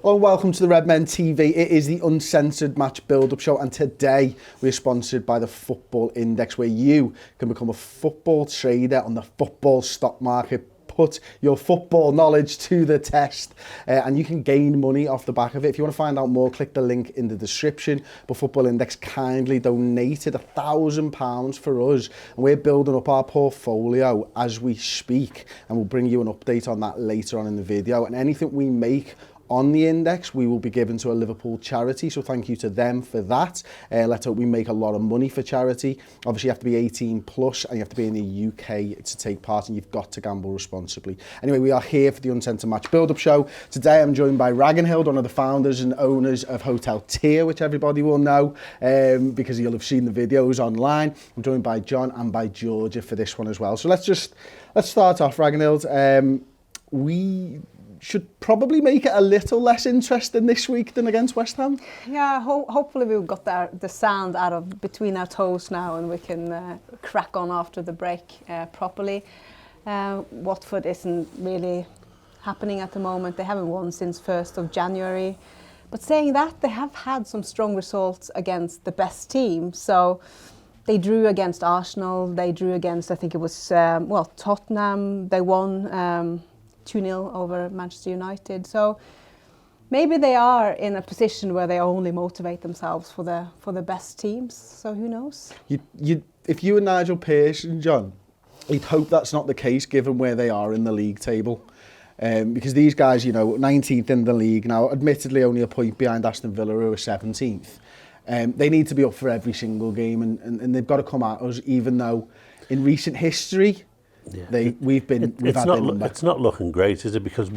Hello and welcome to the Redmen TV. It is the Uncensored match build-up show, and today we're sponsored by the Football Index, where you can become a football trader on the football stock market. Put your football knowledge to the test and you can gain money off the back of it. If you want to find out more, click the link in the description. But Football Index kindly donated £1,000 for us, and we're building up our portfolio as we speak, and we'll bring you an update on that later on in the video. And anything we make on the index, we will be given to a Liverpool charity, so thank you to them for that. Let's hope we make a lot of money for charity. Obviously, you have to be 18 plus and you have to be in the UK to take part, and you've got to gamble responsibly. Anyway, we are here for the Uncensored match build-up show. Today, I'm joined by Ragnhild, one of the founders and owners of Hotel Tier, which everybody will know because you'll have seen the videos online. I'm joined by John and by Georgia for this one as well. So let's start off, Ragnhild. We should probably make it a little less interesting this week than against West Ham. Yeah, hopefully we've got the sand out of between our toes now, and we can crack on after the break properly. Watford isn't really happening at the moment. They haven't won since 1st of January. But saying that, they have had some strong results against the best team. So they drew against Arsenal. They drew against, I think it was, Tottenham. They won 2-0 over Manchester United. So maybe they are in a position where they only motivate themselves for the best teams. So who knows? If you were Nigel Pearson, John, you'd hope that's not the case given where they are in the league table. Because these guys, 19th in the league now, admittedly only a point behind Aston Villa, who are 17th. They need to be up for every single game, and they've got to come at us, even though in recent history, yeah. It's not looking great, is it? Because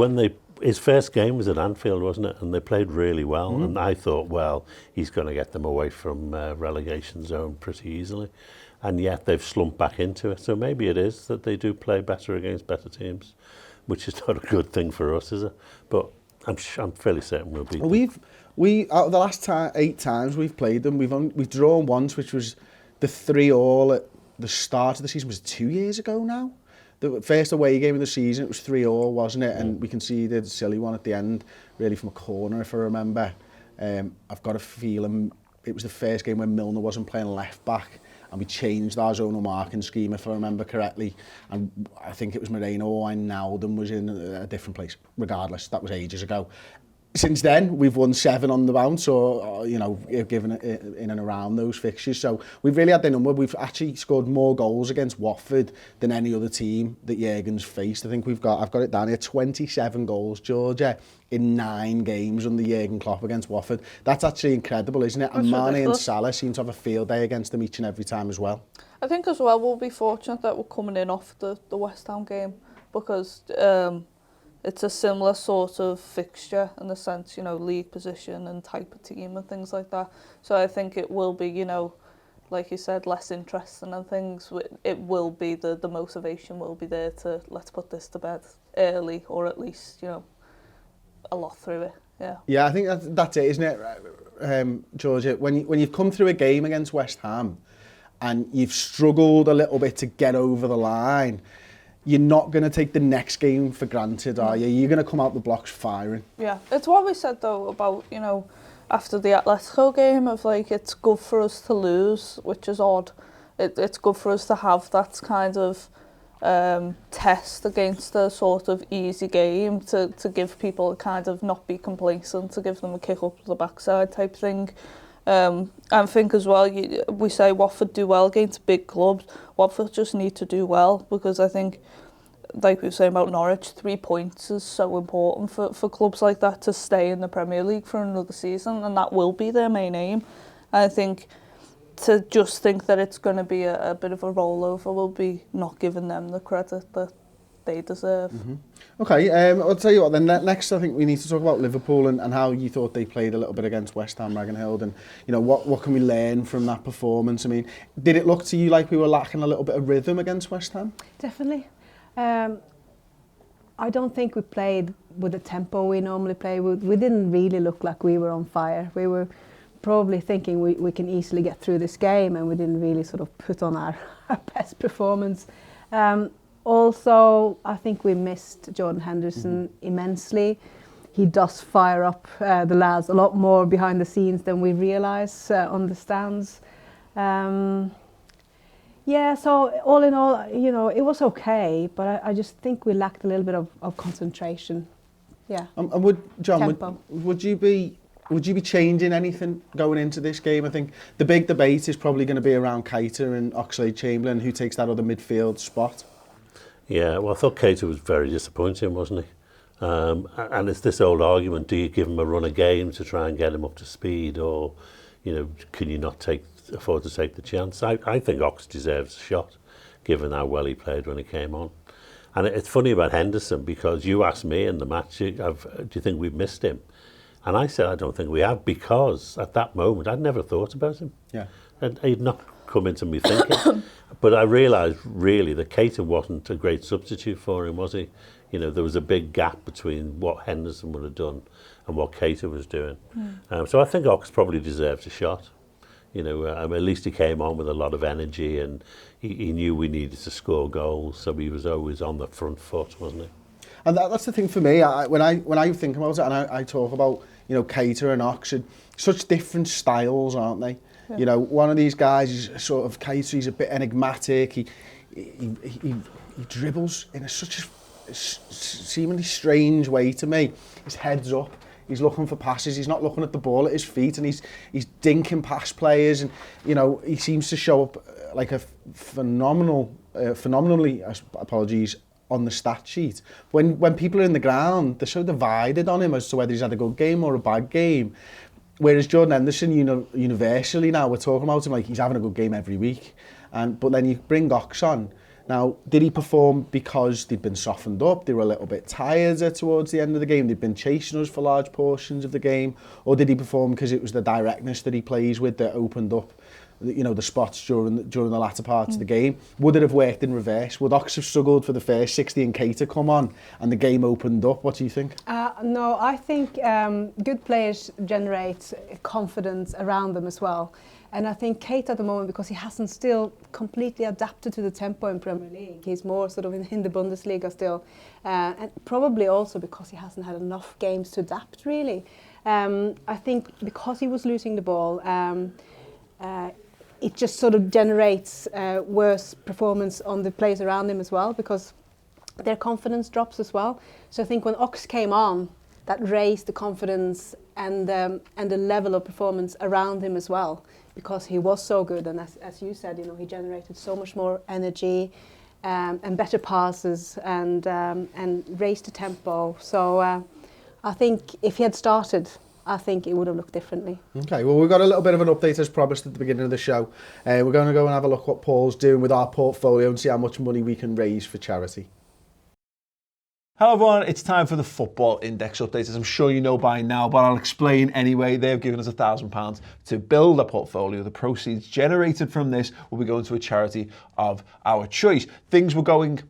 his first game was at Anfield, wasn't it? And they played really well. Mm. And I thought, well, he's going to get them away from relegation zone pretty easily. And yet they've slumped back into it. So maybe it is that they do play better against better teams, which is not a good thing for us, is it? But I'm fairly certain we'll beat them. We out of the last 8 times we've played them, we've drawn once, which was the 3-3 at the start of the season. Was 2 years ago now? The first away game of the season, it was 3-3, wasn't it? And we conceded a silly one at the end, really from a corner, if I remember. I've got a feeling it was the first game when Milner wasn't playing left back, and we changed our zonal marking scheme, if I remember correctly. And I think it was Moreno or Wijnaldum was in a different place. Regardless, that was ages ago. Since then, we've won 7 on the bounce, or given it in and around those fixtures. So we've really had their number. We've actually scored more goals against Watford than any other team that Jurgen's faced. I think I've got it down here, 27 goals, Georgia, in 9 games under Jurgen Klopp against Watford. That's actually incredible, isn't it? And Mane and Salah seem to have a field day against them each and every time as well. I think as well we'll be fortunate that we're coming in off the West Ham game, because it's a similar sort of fixture in the sense, league position and type of team and things like that. So I think it will be, like you said, less interesting and things. It will be, the motivation will be there to let's put this to bed early, or at least, a lot through it. Yeah. Yeah, I think that's it, isn't it, Georgia? When you've come through a game against West Ham and you've struggled a little bit to get over the line, you're not going to take the next game for granted, are you? You're going to come out the blocks firing. Yeah, it's what we said, though, about, after the Atletico game, of it's good for us to lose, which is odd. It's good for us to have that kind of test against a sort of easy game, to give people a kind of not be complacent, to give them a kick up the backside type thing. I think as well, we say Watford do well against big clubs. Watford just need to do well, because I think, like we were saying about Norwich, 3 points is so important for clubs like that to stay in the Premier League for another season, and that will be their main aim. I think to just think that it's going to be a bit of a rollover will be not giving them the credit that they deserve. Mm-hmm. Okay, I'll tell you what, then next I think we need to talk about Liverpool and how you thought they played a little bit against West Ham, Ragnhild, and what can we learn from that performance? I mean, did it look to you like we were lacking a little bit of rhythm against West Ham? Definitely. I don't think we played with the tempo we normally play. We didn't really look like we were on fire. We were probably thinking we can easily get through this game, and we didn't really sort of put on our best performance. Also, I think we missed Jordan Henderson immensely. he does fire up the lads a lot more behind the scenes than we realise on the stands. So all in all, it was okay, but I just think we lacked a little bit of concentration. Yeah. And would you be changing anything going into this game? I think the big debate is probably going to be around Keita and Oxlade-Chamberlain, who takes that other midfield spot. Yeah, well, I thought Keita was very disappointing, wasn't he? And it's this old argument: do you give him a run of games to try and get him up to speed, or can you not afford to take the chance? I think Ox deserves a shot, given how well he played when he came on. And it's funny about Henderson, because you asked me in the match, do you think we've missed him? And I said, I don't think we have, because at that moment, I'd never thought about him. Yeah. And he'd not come into me thinking. But I realised, really, that Keita wasn't a great substitute for him, was he? There was a big gap between what Henderson would have done and what Keita was doing. So I think Ox probably deserves a shot. At least he came on with a lot of energy, and he knew we needed to score goals, so he was always on the front foot, wasn't he? And that's the thing for me. When I think about it, and I talk about Keita and Ox, such different styles, aren't they? Yeah. One of these guys is sort of Keita. He's a bit enigmatic. He dribbles in such a seemingly strange way to me. His head's up. He's looking for passes. He's not looking at the ball at his feet, and he's dinking past players. And he seems to show up like a phenomenally, on the stat sheet. When people are in the ground, they're so divided on him as to whether he's had a good game or a bad game. Whereas Jordan Henderson, universally now, we're talking about him like he's having a good game every week. But then you bring Ox on. Now, did he perform because they'd been softened up? They were a little bit tired towards the end of the game. They'd been chasing us for large portions of the game. Or did he perform because it was the directness that he plays with that opened up, the spots during the latter parts of the game? Would it have worked in reverse? Would Ox have struggled for the first 60 and Keita come on and the game opened up? What do you think? No, I think good players generate confidence around them as well. And I think Keita at the moment, because he hasn't still completely adapted to the tempo in Premier League, he's more sort of in the Bundesliga still, and probably also because he hasn't had enough games to adapt, really. I think because he was losing the ball, it just sort of generates worse performance on the players around him as well, because their confidence drops as well. So I think when Ox came on, that raised the confidence and the level of performance around him as well, because he was so good, and as you said, he generated so much more energy and better passes and raised the tempo. So I think if he had started, I think it would have looked differently. Okay, well, we've got a little bit of an update as promised at the beginning of the show. We're going to go and have a look what Paul's doing with our portfolio and see how much money we can raise for charity. Hello everyone, it's time for the Football Index update, as I'm sure you know by now, but I'll explain anyway. They've given us £1,000 to build a portfolio. The proceeds generated from this will be going to a charity of our choice. Things were going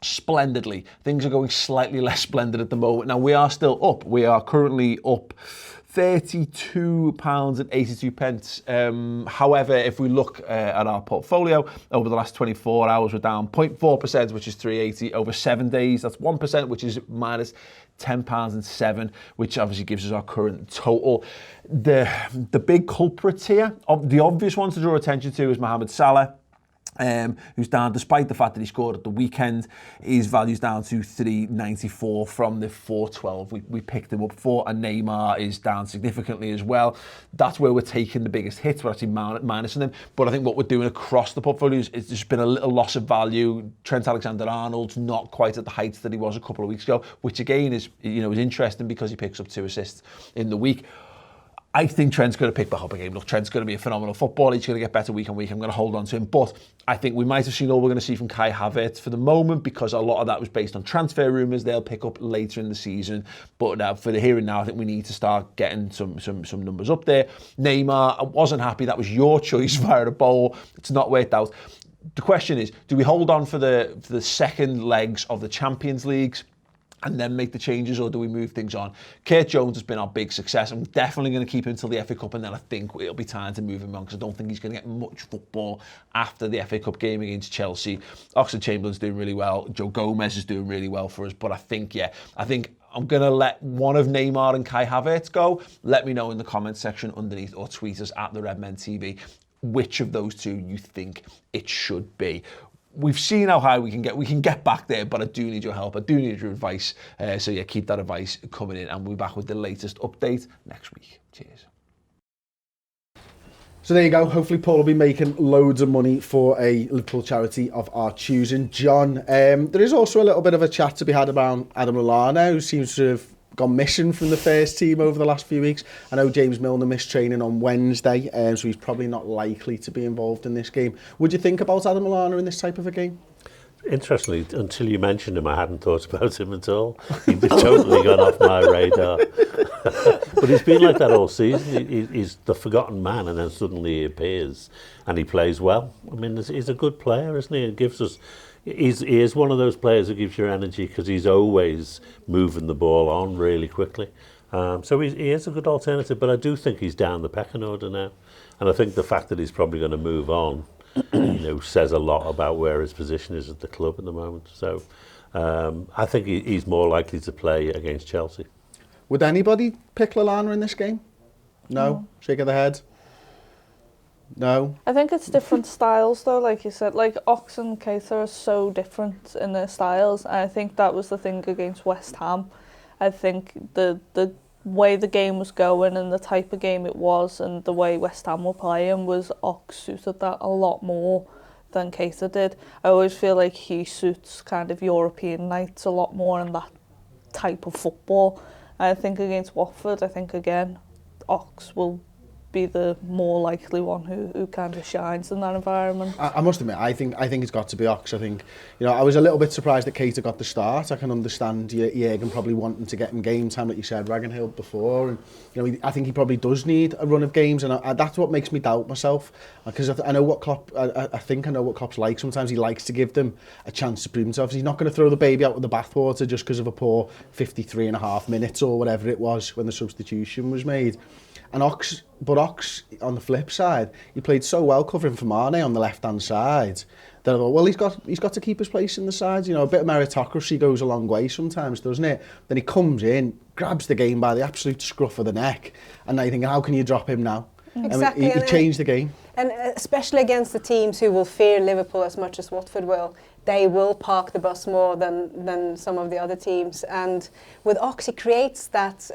splendidly. Things are going slightly less splendid at the moment. Now, we are still up. We are currently up £32.82. However, if we look at our portfolio over the last 24 hours, we're down 0.4%, which is 380. Over 7 days, that's 1%, which is minus £10.07, which obviously gives us our current total. The big culprits here, the obvious ones to draw attention to, is Mohamed Salah. Who's down, despite the fact that he scored at the weekend. His value's down to 394 from the 412 we picked him up for, and Neymar is down significantly as well. That's where we're taking the biggest hits. We're actually minusing them, but I think what we're doing across the portfolios is there's been a little loss of value. Trent Alexander-Arnold's not quite at the heights that he was a couple of weeks ago, which again is interesting because he picks up 2 assists in the week. I think Trent's going to pick back up a game. Look, Trent's going to be a phenomenal footballer. He's going to get better week on week. I'm going to hold on to him. But I think we might have seen all we're going to see from Kai Havertz for the moment, because a lot of that was based on transfer rumours. They'll pick up later in the season. But for the here and now, I think we need to start getting some numbers up there. Neymar, I wasn't happy. That was your choice via a bowl. It's not worked out. The question is, do we hold on for the second legs of the Champions Leagues and then make the changes, or do we move things on? Kurt Jones has been our big success. I'm definitely going to keep him until the FA Cup, and then I think it'll be time to move him on, because I don't think he's going to get much football after the FA Cup game against Chelsea. Oxlade-Chamberlain's doing really well. Joe Gomez is doing really well for us, but I think I'm going to let one of Neymar and Kai Havertz go. Let me know in the comments section underneath or tweet us at the Redmen TV which of those two you think it should be. We've seen how high we can get. We can get back there, but I do need your help. I do need your advice. So yeah, keep that advice coming in, and we'll be back with the latest update next week. Cheers. So there you go. Hopefully Paul will be making loads of money for a Liverpool charity of our choosing. John, there is also a little bit of a chat to be had about Adam Lallana, who seems to have gone missing from the first team over the last few weeks. I know James Milner missed training on Wednesday, so he's probably not likely to be involved in this game. Would you think about Adam Lallana in this type of a game? Interestingly, until you mentioned him, I hadn't thought about him at all. He'd totally gone off my radar. But he's been like that all season. He's the forgotten man, and then suddenly he appears, and he plays well. I mean, he's a good player, isn't he? It gives us. He is one of those players who gives you energy because he's always moving the ball on really quickly. So he is a good alternative, but I do think he's down the pecking order now. And I think the fact that he's probably going to move on, says a lot about where his position is at the club at the moment. So I think he's more likely to play against Chelsea. Would anybody pick Lallana in this game? No? Shake of the head? No? I think it's different styles though, like you said. Like Ox and Keita are so different in their styles, and I think that was the thing against West Ham. I think the way the game was going and the type of game it was and the way West Ham were playing was Ox suited that a lot more than Keita did. I always feel like he suits kind of European nights a lot more in that type of football. I think against Watford, I think again, Ox will be the more likely one who kind of shines in that environment. I must admit, I think it's got to be Ox. I think, I was a little bit surprised that Keita got the start. I can understand Jürgen probably wanting to get him game time, like you said, Ragnhild before, and I think he probably does need a run of games, and that's what makes me doubt myself, because I know what Klopp. I think I know what Klopp's like. Sometimes he likes to give them a chance to prove himself. He's not going to throw the baby out with the bathwater just because of a poor 53.5 minutes or whatever it was when the substitution was made. And Ox, on the flip side, he played so well covering for Mane on the left-hand side that I thought, well, he's got to keep his place in the side. A bit of meritocracy goes a long way sometimes, doesn't it? Then he comes in, grabs the game by the absolute scruff of the neck, and now you're thinking, how can you drop him now? Exactly. I mean, he changed the game. And especially against the teams who will fear Liverpool as much as Watford will, they will park the bus more than some of the other teams. And with Ox, he creates that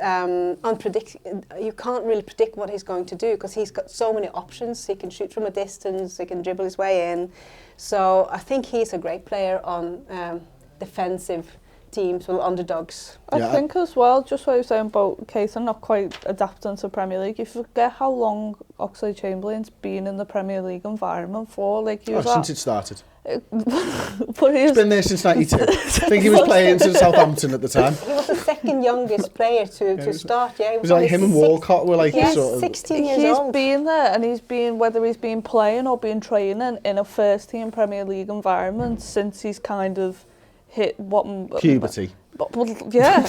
you can't really predict what he's going to do because he's got so many options. He can shoot from a distance, he can dribble his way in. So I think he's a great player on defensive teams, well, underdogs. I think as well, just what I was saying about Keita not quite adapting to Premier League, you forget how long Oxlade-Chamberlain's been in the Premier League environment for. Like, since it started. But he's been there since 92. I think he was playing since Southampton at the time. He was the second youngest player to start, It was like him and Walcott were like sort of 16 years old. He's been there, and whether he's been playing or been training in a first-team Premier League environment since he's kind of hit puberty. Yeah,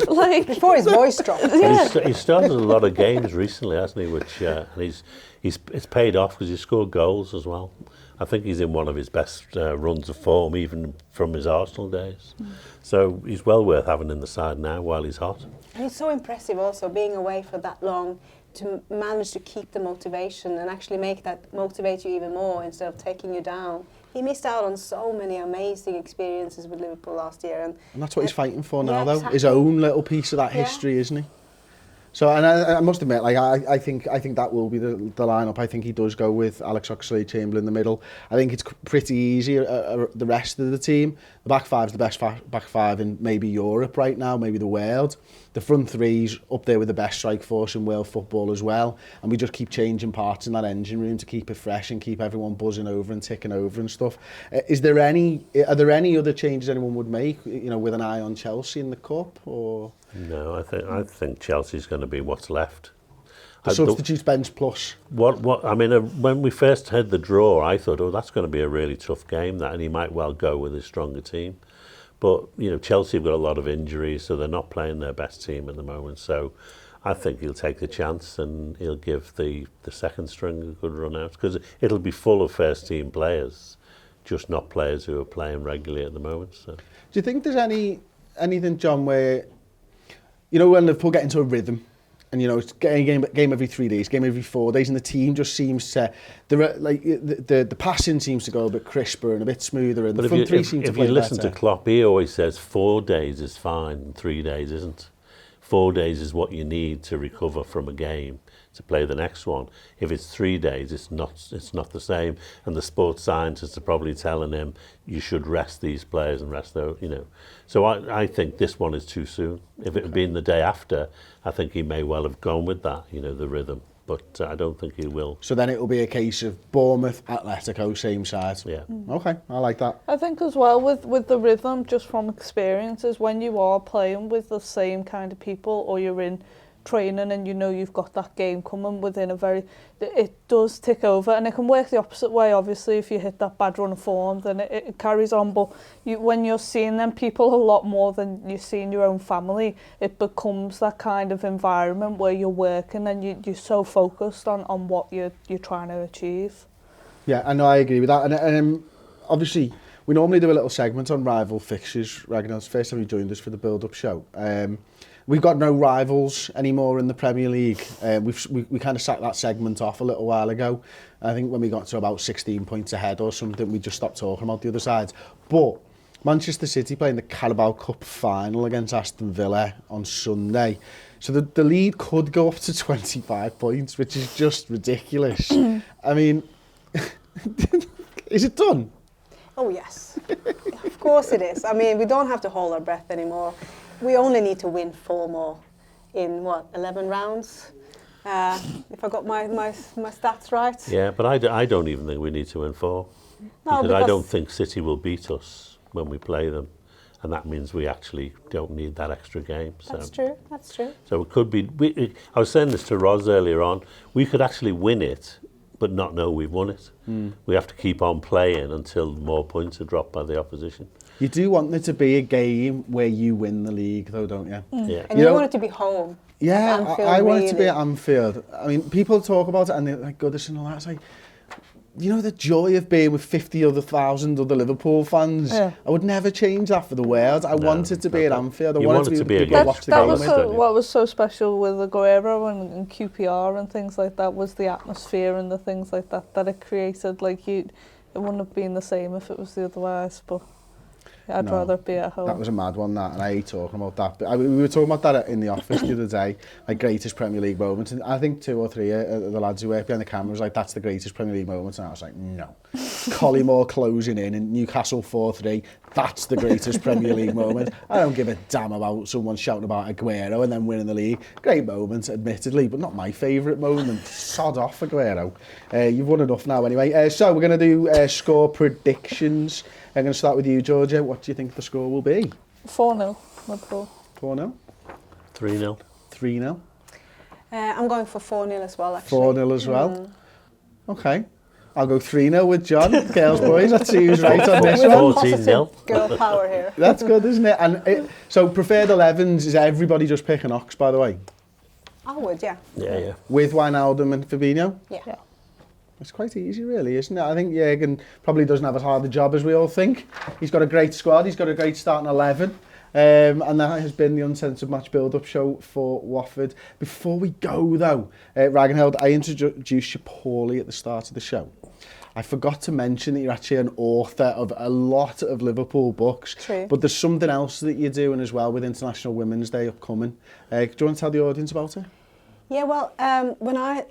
like before his voice dropped. Yeah. He's started a lot of games recently, hasn't he? Which and it's paid off because he scored goals as well. I think he's in one of his best runs of form, even from his Arsenal days. So he's well worth having in the side now while he's hot. And it's so impressive also being away for that long to manage to keep the motivation and actually make that motivate you even more instead of taking you down. He missed out on so many amazing experiences with Liverpool last year. And that's what he's fighting for now, though. Exactly. His own little piece of that history, isn't he? So, and I must admit, like I think that will be the lineup. I think he does go with Alex Oxlade-Chamberlain in the middle. I think it's pretty easy. The rest of the team, the back five's the best back five in maybe Europe right now, maybe the world. The front three's up there with the best strike force in world football as well. And we just keep changing parts in that engine room to keep it fresh and keep everyone buzzing over and ticking over and stuff. Are there any other changes anyone would make, with an eye on Chelsea in the cup or? No, I think Chelsea's going to be what's left. The substitutes bench plus. I mean, when we first had the draw, I thought, that's going to be a really tough game, and he might well go with his stronger team. But Chelsea have got a lot of injuries, so they're not playing their best team at the moment. So I think he'll take the chance and he'll give the second string a good run out because it'll be full of first team players, just not players who are playing regularly at the moment. So. Do you think there's anything, John, where you know, when Liverpool get into a rhythm, and you know, it's game every 3 days, game every 4 days, and the team just seems to, the passing seems to go a bit crisper and a bit smoother, and But the front three seem to play if you listen better. to Klopp, he always says 4 days is fine and 3 days isn't. 4 days is what you need to recover from a game to play the next one. If it's 3 days, it's not the same. And the sports scientists are probably telling him you should rest these players and rest those, you know. So I think this one is too soon. If it had been the day after, I think he may well have gone with that, you know, the rhythm. But I don't think he will. So then it will be a case of Bournemouth, Atletico, same side. Yeah. Okay, I like that. I think as well with the rhythm, just from experiences, when you are playing with the same kind of people, or you're in training and you know you've got that game coming within it does tick over, and it can work the opposite way. Obviously, if you hit that bad run of form, then it carries on. But when you're seeing them people a lot more than you're seeing your own family, it becomes that kind of environment where you're working and you're so focused on what you're trying to achieve. Yeah, I know, I agree with that. And obviously, we normally do a little segment on rival fixtures. Ragnhild, it's the first time you joined us for the build-up show. We've got no rivals anymore in the Premier League. We kind of sacked that segment off a little while ago. I think when we got to about 16 points ahead or something, we just stopped talking about the other sides. But Manchester City playing the Carabao Cup final against Aston Villa on Sunday. So the lead could go up to 25 points, which is just ridiculous. I mean, is it done? Oh, yes. Of course it is. I mean, we don't have to hold our breath anymore. We only need to win 4 more in, 11 rounds? If I got my stats right. Yeah, but I don't even think we need to win 4. No, because I don't think City will beat us when we play them. And that means we actually don't need that extra game. So. That's true, that's true. So it could be... I was saying this to Roz earlier on. We could actually win it, but not know we've won it. We have to keep on playing until more points are dropped by the opposition. You do want there to be a game where you win the league, though, don't you? Yeah. And you want it to be home. Yeah, Anfield, I want it to be really. at Anfield. I mean, people talk about it and they're like, Goodison and all that. It's like, you know, the joy of being with 50,000 other Liverpool fans. Yeah. I would never change that for the world. I want it to be at Anfield. I You want it to be the people who watch the That game was with. don't you? what was so special with Aguero and QPR and things like that, was the atmosphere and the things like that it created. Like, it wouldn't have been the same if it was the otherwise, but I'd rather be at home. That was a mad one, that, and I hate talking about that. But we were talking about that in the office the other day, like greatest Premier League moments. And I think 2 or 3 of the lads who work behind the camera was like, that's the greatest Premier League moments. And I was like, no. Collymore closing in and Newcastle 4-3, that's the greatest Premier League moment. I don't give a damn about someone shouting about Aguero and then winning the league. Great moment, admittedly, but not my favourite moment. Sod off, Aguero. You've won enough now anyway. So we're going to do score predictions. I'm going to start with you, Georgia. What do you think the score will be? 4-0, Liverpool. 4-0? 3-0. 3-0? I'm going for 4-0 as well, actually. 4-0 as well? Okay. I'll go 3-0 with John. Girls, boys, let's see who's right on this With one. a 14-0. positive girl power here. That's good, isn't it? And so preferred 11s, is everybody just picking Ox, by the way? I would, yeah. Yeah. With Wijnaldum and Fabinho? Yeah. It's quite easy, really, isn't it? I think Jürgen probably doesn't have as hard a job as we all think. He's got a great squad. He's got a great starting 11. And that has been the Uncensored Match Build-Up Show for Watford. Before we go, though, Ragnhild, I introduced you poorly at the start of the show. I forgot to mention that you're actually an author of a lot of Liverpool books. True. But there's something else that you're doing as well with International Women's Day upcoming. Do you want to tell the audience about it? Yeah, well, when I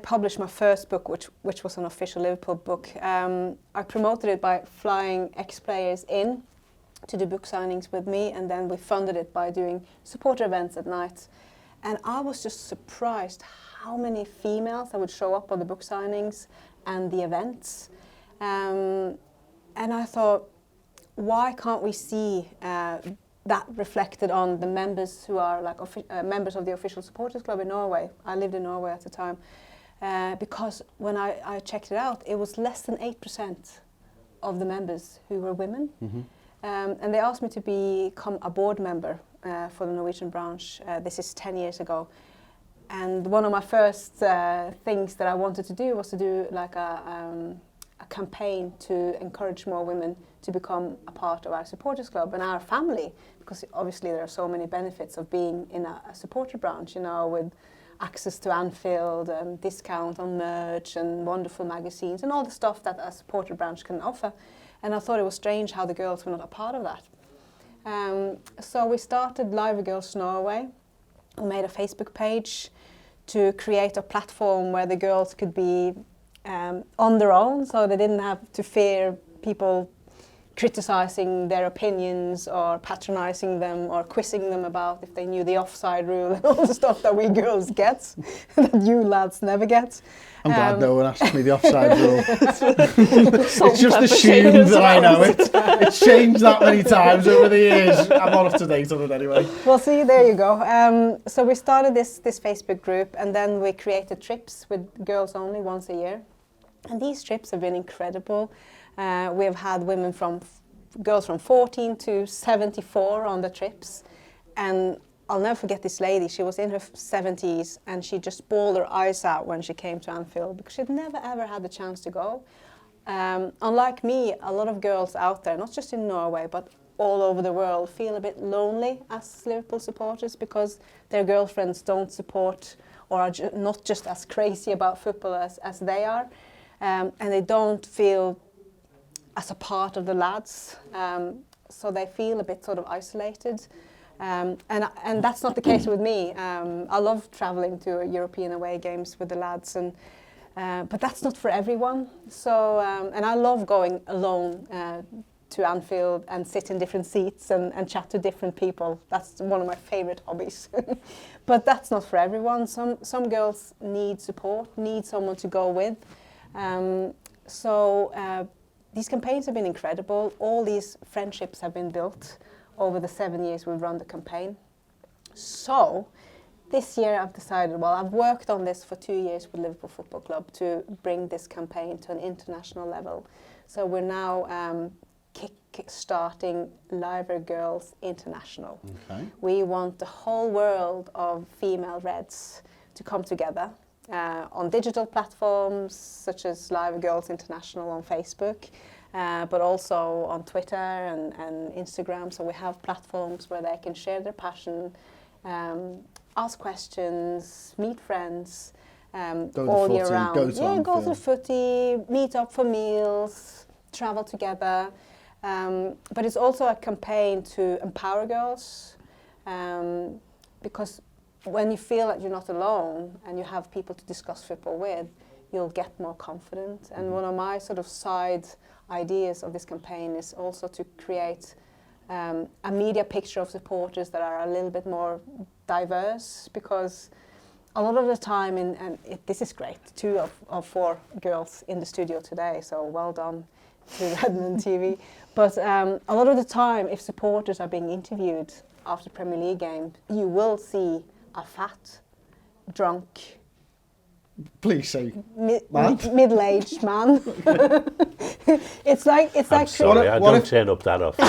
published my first book, which was an official Liverpool book, I promoted it by flying ex-players in to do book signings with me, and then we funded it by doing supporter events at night. And I was just surprised how many females that would show up on the book signings and the events. And I thought, why can't we see that reflected on the members who are like members of the official supporters club in Norway? I lived in Norway at the time. Because when I checked it out, it was less than 8% of the members who were women. Mm-hmm. And they asked me to become a board member for the Norwegian branch. This is 10 years ago. And one of my first things that I wanted to do was to do like a campaign to encourage more women to become a part of our supporters club and our family, because obviously there are so many benefits of being in a supporter branch, you know, with access to Anfield and discount on merch and wonderful magazines and all the stuff that a supporter branch can offer. And I thought it was strange how the girls were not a part of that. So we started Live Girls Norway. We made a Facebook page to create a platform where the girls could be on their own, so they didn't have to fear people criticising their opinions or patronising them or quizzing them about if they knew the offside rule and all the stuff that we girls get, that you lads never get. I'm glad no one asked me the offside rule. It's just assumed that I know it. It's changed that many times over the years. I'm not up to date on it anyway. Well, see, there you go. So we started this Facebook group, and then we created trips with girls only once a year. And these trips have been incredible. We have had girls from 14 to 74 on the trips. And I'll never forget this lady. She was in her 70s and she just bawled her eyes out when she came to Anfield because she'd never ever had the chance to go. Unlike me, a lot of girls out there, not just in Norway, but all over the world, feel a bit lonely as Liverpool supporters because their girlfriends don't support or are not just as crazy about football as they are. And they don't feel as a part of the lads, so they feel a bit sort of isolated. And that's not the case with me. I love travelling to European away games with the lads, but that's not for everyone. So, and I love going alone to Anfield and sit in different seats and chat to different people. That's one of my favourite hobbies. But that's not for everyone. Some girls need support, need someone to go with. These campaigns have been incredible. All these friendships have been built over the 7 years we've run the campaign. So this year I've decided, well, I've worked on this for 2 years with Liverpool Football Club to bring this campaign to an international level. So we're now kick-starting Live Girls International. Okay. We want the whole world of female Reds to come together on digital platforms such as Live Girls International on Facebook, but also on Twitter and Instagram. So we have platforms where they can share their passion, ask questions, meet friends all year round. Go to the footy, meet up for meals, travel together. But it's also a campaign to empower girls because when you feel that you're not alone and you have people to discuss football with, you'll get more confident. And one of my sort of side ideas of this campaign is also to create a media picture of supporters that are a little bit more diverse, because a lot of the time, this is great, 2 of 4 girls in the studio today, so well done to Redmen TV. But a lot of the time, if supporters are being interviewed after Premier League game, you will see a fat, drunk, please say middle-aged man. It's like sorry, I don't turn up that often.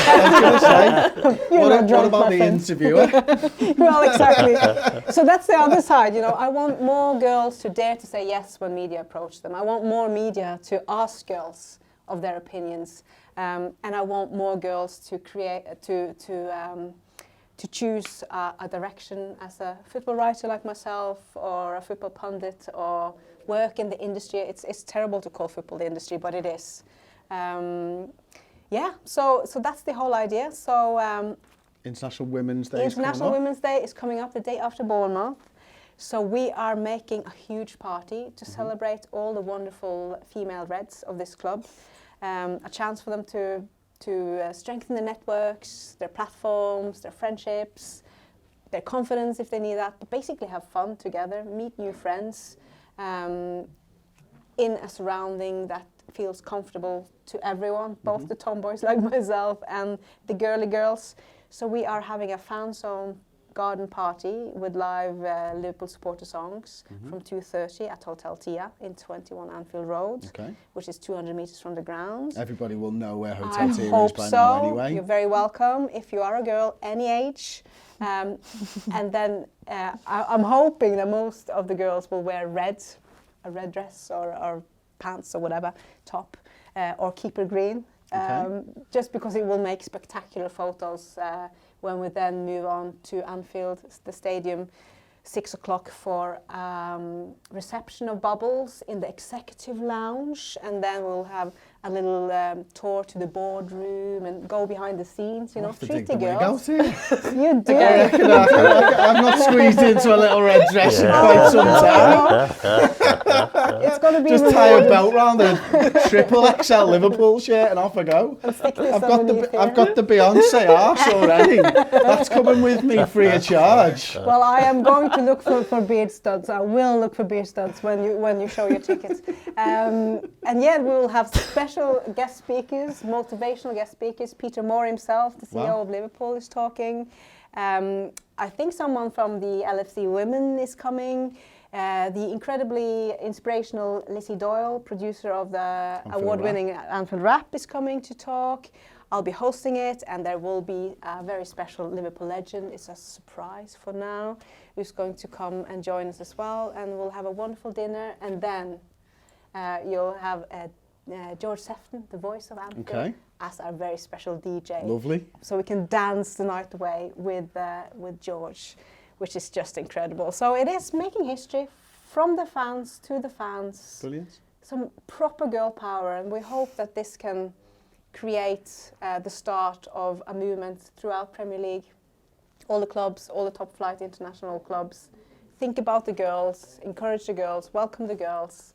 What about the interviewer? Well, exactly. So that's the other side. You know, I want more girls to dare to say yes when media approach them. I want more media to ask girls of their opinions, and I want more girls to choose a direction as a football writer like myself, or a football pundit, or work in the industry. It's terrible to call football the industry, but it is. So that's the whole idea. So International Women's Day. International Women's Day is coming up the day after Bournemouth. So we are making a huge party to celebrate all the wonderful female Reds of this club. A chance for them to strengthen their networks, their platforms, their friendships, their confidence if they need that, but basically have fun together, meet new friends in a surrounding that feels comfortable to everyone, both the tomboys like myself and the girly girls. So we are having a fan zone garden party with live Liverpool supporter songs from 2:30 at Hotel Tia in 21 Anfield Road, which is 200 metres from the ground. Everybody will know where Hotel Tia is by so. now anyway. You're very welcome if you are a girl, any age. And then I'm hoping that most of the girls will wear a red dress or pants or whatever, top, or keeper green. Just because it will make spectacular photos when we then move on to Anfield, the stadium, 6 o'clock for reception of bubbles in the executive lounge, and then we'll have a little tour to the boardroom and go behind the scenes, you know, treat the girls. You do. I've not squeezed into a little red dress in quite some time. It's going to be just tie a belt round a triple XL Liverpool shirt and off I go. I've got the Beyonce arse already. That's coming with me free of charge. Well, I am going to look for beard studs. I will look for beard studs when you show your tickets. And yeah, we will have special guest speakers, motivational guest speakers. Peter Moore himself, the CEO of Liverpool, is talking. I think someone from the LFC Women is coming. The incredibly inspirational Lizzie Doyle, producer of the award-winning Anfield Rap, is coming to talk. I'll be hosting it, and there will be a very special Liverpool legend. It's a surprise for now, who's going to come and join us as well. And we'll have a wonderful dinner, and then you'll have George Sefton, the voice of Anfield, as our very special DJ. Lovely. So we can dance the night away with George, which is just incredible. So it is making history from the fans to the fans. Brilliant. Some proper girl power, and we hope that this can create the start of a movement throughout Premier League. All the clubs, all the top flight international clubs, think about the girls, encourage the girls, welcome the girls,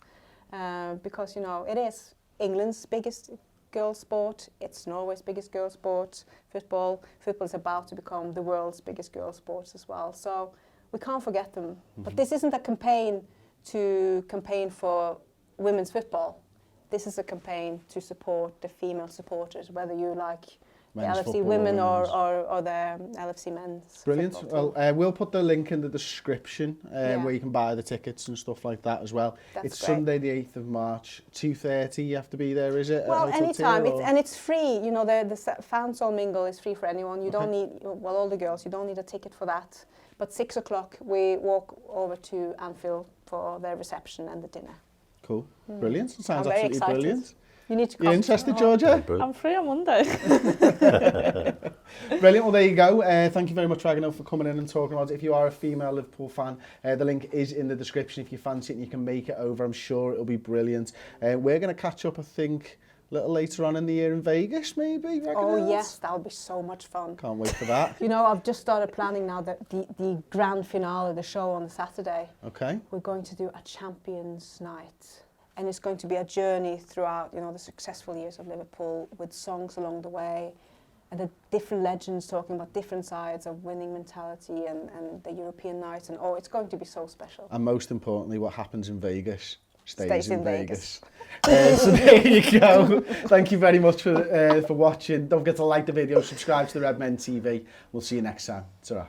because, you know, it is England's biggest girl sport, it's Norway's biggest girl sport, football. Football is about to become the world's biggest girl sport as well. So we can't forget them. But this isn't a campaign for women's football. This is a campaign to support the female supporters, whether you like men's the LFC women or the LFC men's. Brilliant. Well, we'll put the link in the description where you can buy the tickets and stuff like that as well. It's great. Sunday the 8th of March, 2:30. You have to be there, is it? Well, anytime. And it's free. You know, the fans all mingle is free for anyone. You don't need, well, all the girls, you don't need a ticket for that. But 6 o'clock, we walk over to Anfield for the reception and the dinner. Cool. Brilliant. Sounds absolutely brilliant. You need to come. You interested, Georgia? I'm free on Monday. Brilliant. Well, there you go. Thank you very much, Ragnhild, for coming in and talking about it. If you are a female Liverpool fan, the link is in the description. If you fancy it and you can make it over, I'm sure it'll be brilliant. We're going to catch up, I think, a little later on in the year in Vegas, maybe, Ragnhild? Oh, yes. That'll be so much fun. Can't wait for that. You know, I've just started planning now the grand finale of the show on Saturday. Okay. We're going to do a Champions Night. And it's going to be a journey throughout, you know, the successful years of Liverpool with songs along the way and the different legends talking about different sides of winning mentality and the European nights. And, it's going to be so special. And most importantly, what happens in Vegas stays in Vegas. So there you go. Thank you very much for watching. Don't forget to like the video, subscribe to the Redmen TV. We'll see you next time. Ta-ra.